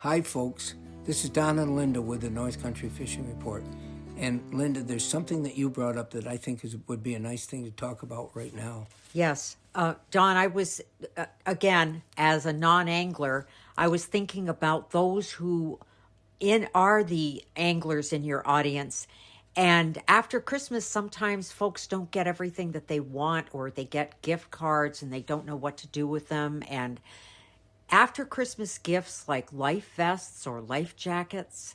Hi, folks. This is Don and Linda with the North Country Fishing Report. And Linda, there's something that you brought up that I think would be a nice thing to talk about right now. Yes. Don, I was, again, as a non-angler, I was thinking about those who are the anglers in your audience. And after Christmas, sometimes folks don't get everything that they want, or they get gift cards and they don't know what to do with them. And after Christmas gifts like life vests or life jackets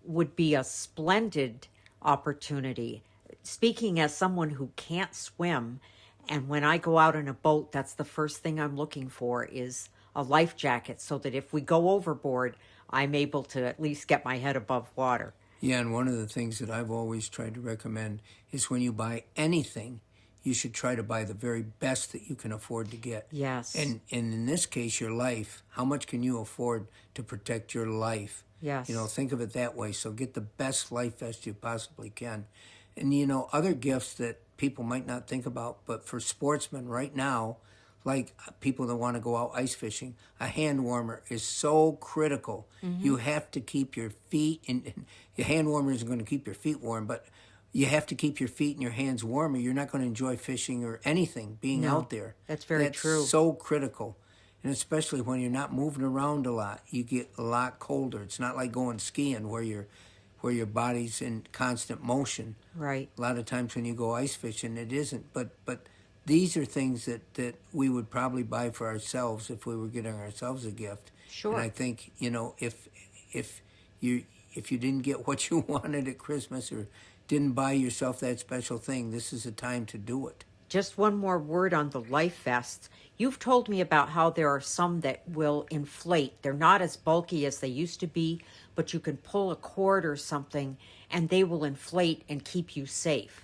would be a splendid opportunity. Speaking as someone who can't swim, and when I go out in a boat, that's the first thing I'm looking for is a life jacket so that if we go overboard, I'm able to at least get my head above water. Yeah, and one of the things that I've always tried to recommend is when you buy anything, you should try to buy the very best that you can afford to get. Yes. And in this case, your life, how much can you afford to protect your life? Yes. Think of it that way. So get the best life vest you possibly can. And, other gifts that people might not think about, but for sportsmen right now, like people that want to go out ice fishing, a hand warmer is so critical. Mm-hmm. You have to keep your feet, and your hand warmer isn't going to keep your feet warm, but you have to keep your feet and your hands warm, or you're not going to enjoy fishing or anything, being out there. That's very true. That's so critical. And especially when you're not moving around a lot, you get a lot colder. It's not like going skiing where your body's in constant motion. Right. A lot of times when you go ice fishing, it isn't. But these are things that we would probably buy for ourselves if we were getting ourselves a gift. Sure. And I think, if you didn't get what you wanted at Christmas or didn't buy yourself that special thing, this is a time to do it. Just one more word on the life vests. You've told me about how there are some that will inflate. They're not as bulky as they used to be, but you can pull a cord or something and they will inflate and keep you safe.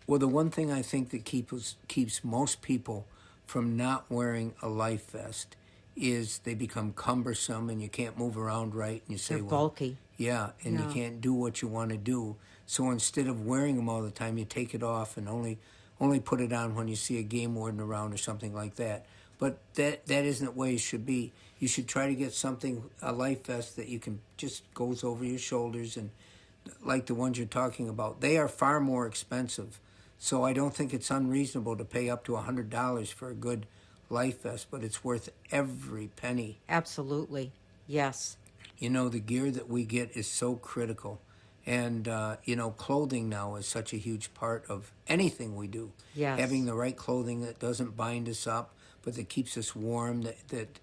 Well, the one thing I think that keeps most people from not wearing a life vest is they become cumbersome and you can't move around right. And you say, They're bulky. Yeah, and you can't do what you want to do. So instead of wearing them all the time, you take it off and only put it on when you see a game warden around or something like that. But that isn't the way it should be. You should try to get a life vest that you can just goes over your shoulders, and like the ones you're talking about. They are far more expensive. So I don't think it's unreasonable to pay up to $100 for a good life vest, but it's worth every penny. Absolutely. Yes. The gear that we get is so critical. And, clothing now is such a huge part of anything we do. Yes. Having the right clothing that doesn't bind us up, but that keeps us warm, that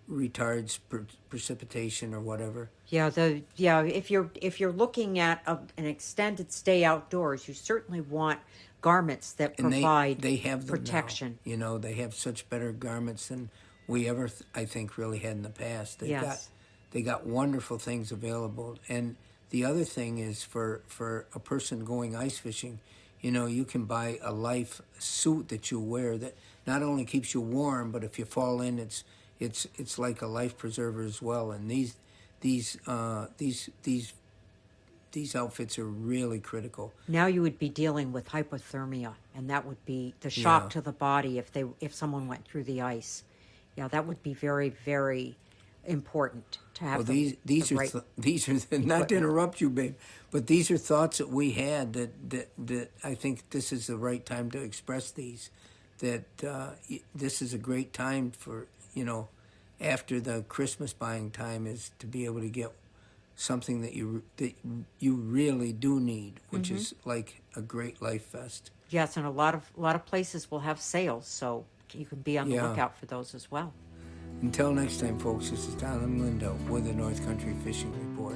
retards precipitation or whatever. Yeah, if you're looking at an extended stay outdoors, you certainly want garments that provide they have them protection. Now. They have such better garments than we ever, I think, really had in the past. They got wonderful things available. And the other thing is for a person going ice fishing, you can buy a life suit that you wear that not only keeps you warm, but if you fall in, it's like a life preserver as well. And these outfits are really critical. Now you would be dealing with hypothermia, and that would be the shock to the body if someone went through the ice. Yeah, that would be very, very important to have. Well, these are not to interrupt you, babe, but these are thoughts that we had that I think this is the right time to express these. That this is a great time for after the Christmas buying time is to be able to get something that you really do need, which is like a great life vest. Yes, and a lot of places will have sales, so you can be on the lookout for those as well. Until next time, folks, this is Don and Linda with the North Country Fishing Report.